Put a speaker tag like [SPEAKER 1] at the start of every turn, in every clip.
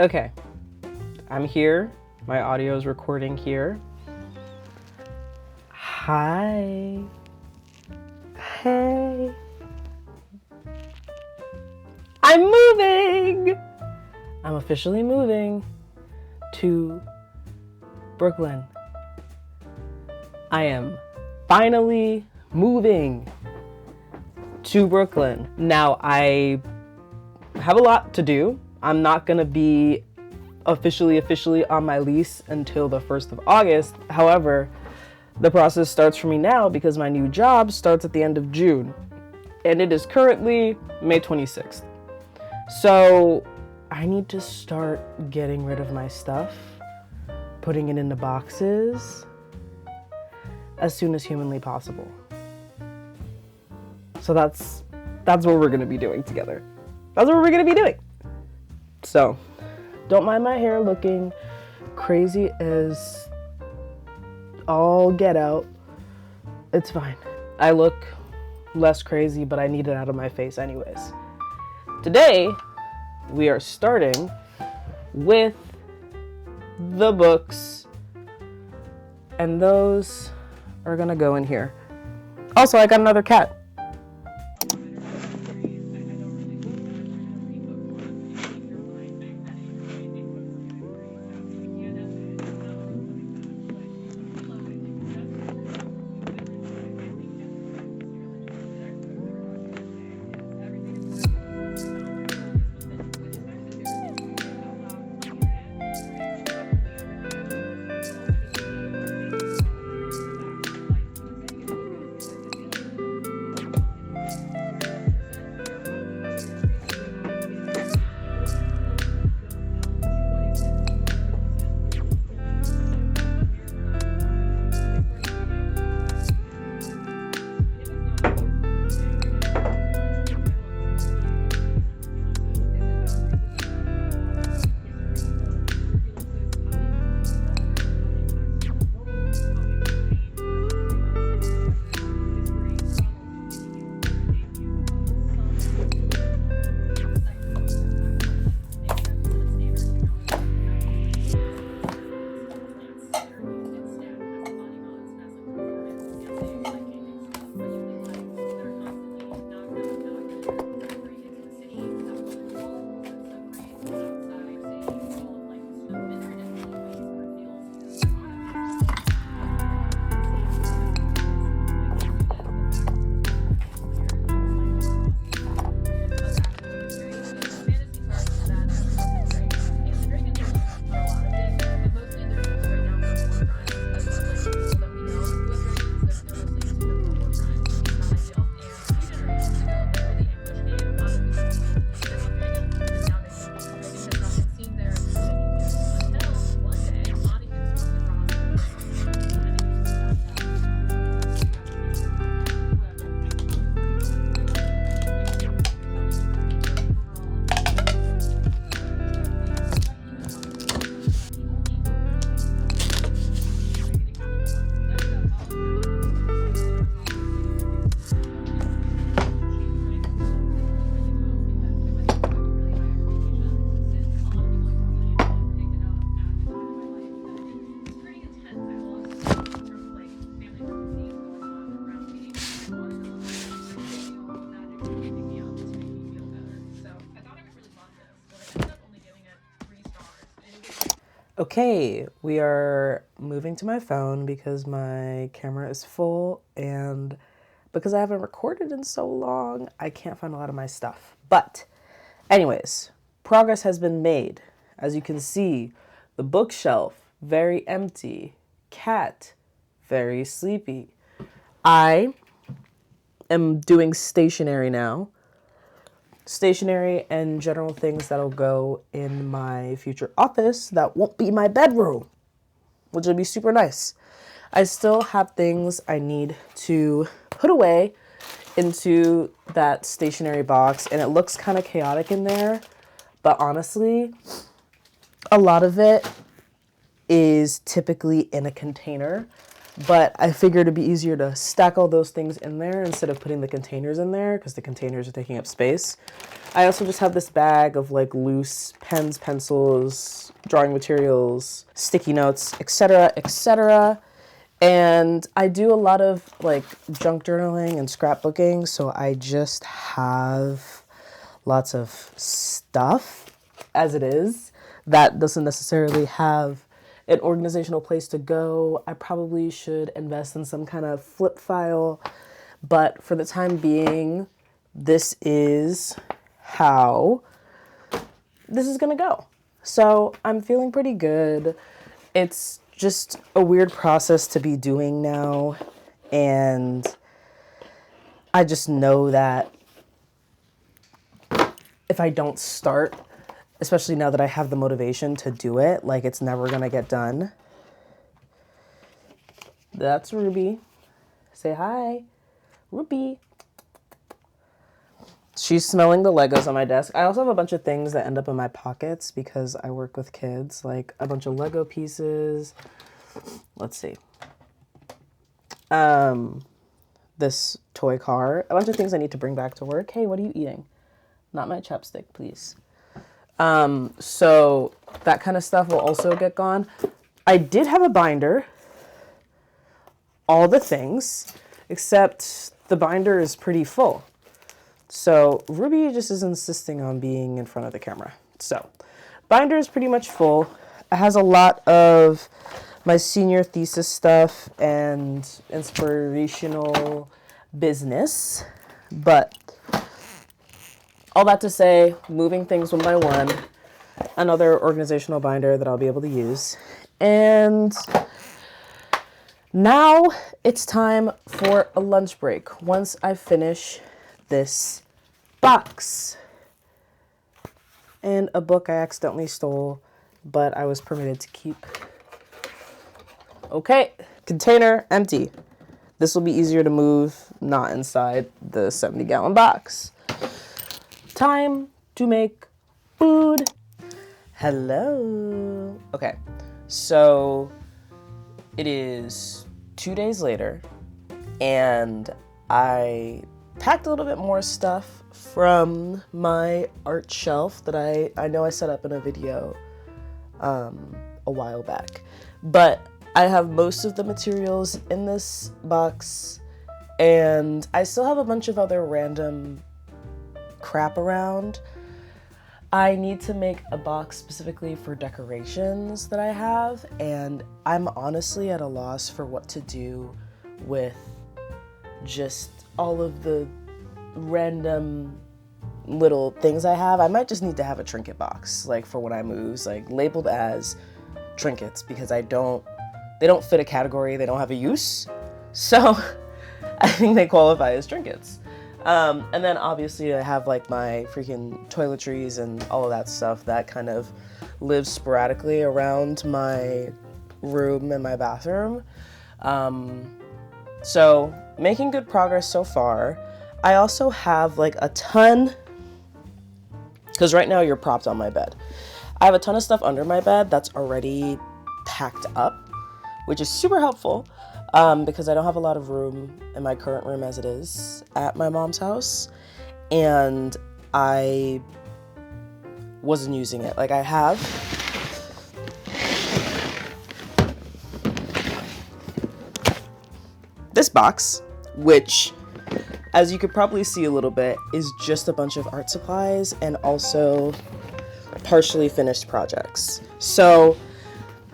[SPEAKER 1] Okay, I'm here. My audio is recording here. Hi. Hey. I'm moving. I'm officially moving to Brooklyn. I am finally moving to Brooklyn. Now, I have a lot to do. I'm not gonna be officially on my lease until the 1st of August. However, the process starts for me now because my new job starts at the end of June, and it is currently May 26th. So I need to start getting rid of my stuff, putting it into boxes as soon as humanly possible. So that's what we're gonna be doing together. That's what we're gonna be doing. So don't mind my hair looking crazy as all get out. It's fine. I look less crazy, but I need it out of my face anyways. Today, we are starting with the books, and those are gonna go in here. Also, I got another cat. Okay, we are moving to my phone because my camera is full, and because I haven't recorded in so long, I can't find a lot of my stuff. But anyways, progress has been made. As you can see, the bookshelf, very empty. Cat, very sleepy. I am doing stationery now. Stationery and general things that'll go in my future office that won't be my bedroom, which would be super nice. I still have things I need to put away into that stationery box, and it looks kind of chaotic in there, but honestly, a lot of it is typically in a container. but I figured it'd be easier to stack all those things in there instead of putting the containers in there because the containers are taking up space. I also just have this bag of like loose pens, pencils, drawing materials, sticky notes, etc., etc. And I do a lot of like junk journaling and scrapbooking, so I just have lots of stuff as it is that doesn't necessarily have an organizational place to go. I probably should invest in some kind of flip file, but for the time being, this is how this is gonna go. So I'm feeling pretty good. It's just a weird process to be doing now, and I just know that if I don't start, especially now that I have the motivation to do it, like it's never gonna get done. That's Ruby. Say hi, Ruby. She's smelling the Legos on my desk. I also have a bunch of things that end up in my pockets because I work with kids, like a bunch of Lego pieces. Let's see. This toy car, a bunch of things I need to bring back to work. Hey, what are you eating? Not my chapstick, please. So that kind of stuff will also get gone. I did have a binder, all the things, except the binder is pretty full. So Ruby just is insisting on being in front of the camera. So binder is pretty much full. It has a lot of my senior thesis stuff and inspirational business, but all that to say, moving things one by one, another organizational binder that I'll be able to use. And now it's time for a lunch break once I finish this box. And a book I accidentally stole, but I was permitted to keep. Okay, container empty. This will be easier to move, not inside the 70-gallon box. Time to make food. Hello. Okay, so it is 2 days later, and I packed a little bit more stuff from my art shelf that I know I set up in a video a while back. But I have most of the materials in this box, and I still have a bunch of other random crap around. I need to make a box specifically for decorations that I have, and I'm honestly at a loss for what to do with just all of the random little things I have. I might just need to have a trinket box, like for when I move, like labeled as trinkets, because they don't fit a category, they don't have a use. So I think they qualify as trinkets. And then obviously I have like my freaking toiletries and all of that stuff that kind of lives sporadically around my room and my bathroom. So making good progress so far. I also have like a ton, because right now you're propped on my bed. I have a ton of stuff under my bed that's already packed up, which is super helpful. Because I don't have a lot of room in my current room as it is at my mom's house, and I wasn't using it. Like I have this box, which, as you could probably see a little bit, is just a bunch of art supplies and also partially finished projects. So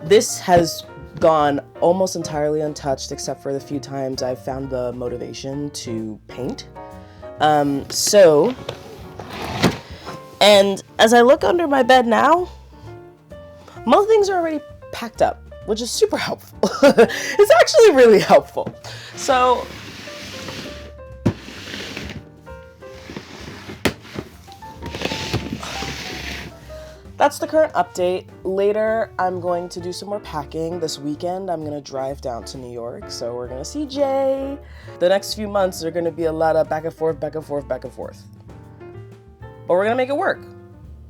[SPEAKER 1] this has gone almost entirely untouched, except for the few times I've found the motivation to paint. And as I look under my bed now, most things are already packed up, which is super helpful. It's actually really helpful. So that's the current update. Later, I'm going to do some more packing. This weekend, I'm gonna drive down to New York, so we're gonna see Jay. The next few months are gonna be a lot of back and forth, back and forth, back and forth. But we're gonna make it work.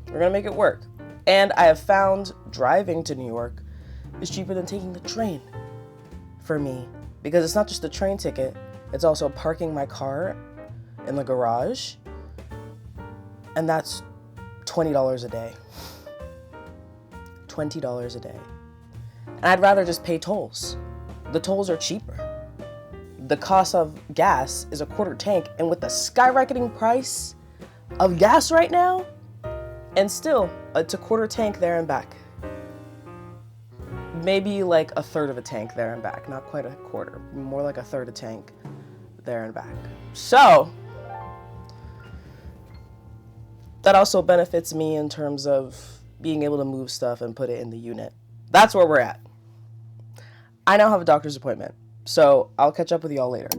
[SPEAKER 1] We're gonna make it work. And I have found driving to New York is cheaper than taking the train for me. because it's not just the train ticket, it's also parking my car in the garage, and that's $20 a day. $20 a day. And I'd rather just pay tolls. The tolls are cheaper. The cost of gas is a quarter tank, and with the skyrocketing price of gas right now, and still, it's a quarter tank there and back. Maybe like a third of a tank there and back. Not quite a quarter, more like a third a tank there and back. So, that also benefits me in terms of being able to move stuff and put it in the unit. That's where we're at. I now have a doctor's appointment, so I'll catch up with y'all later.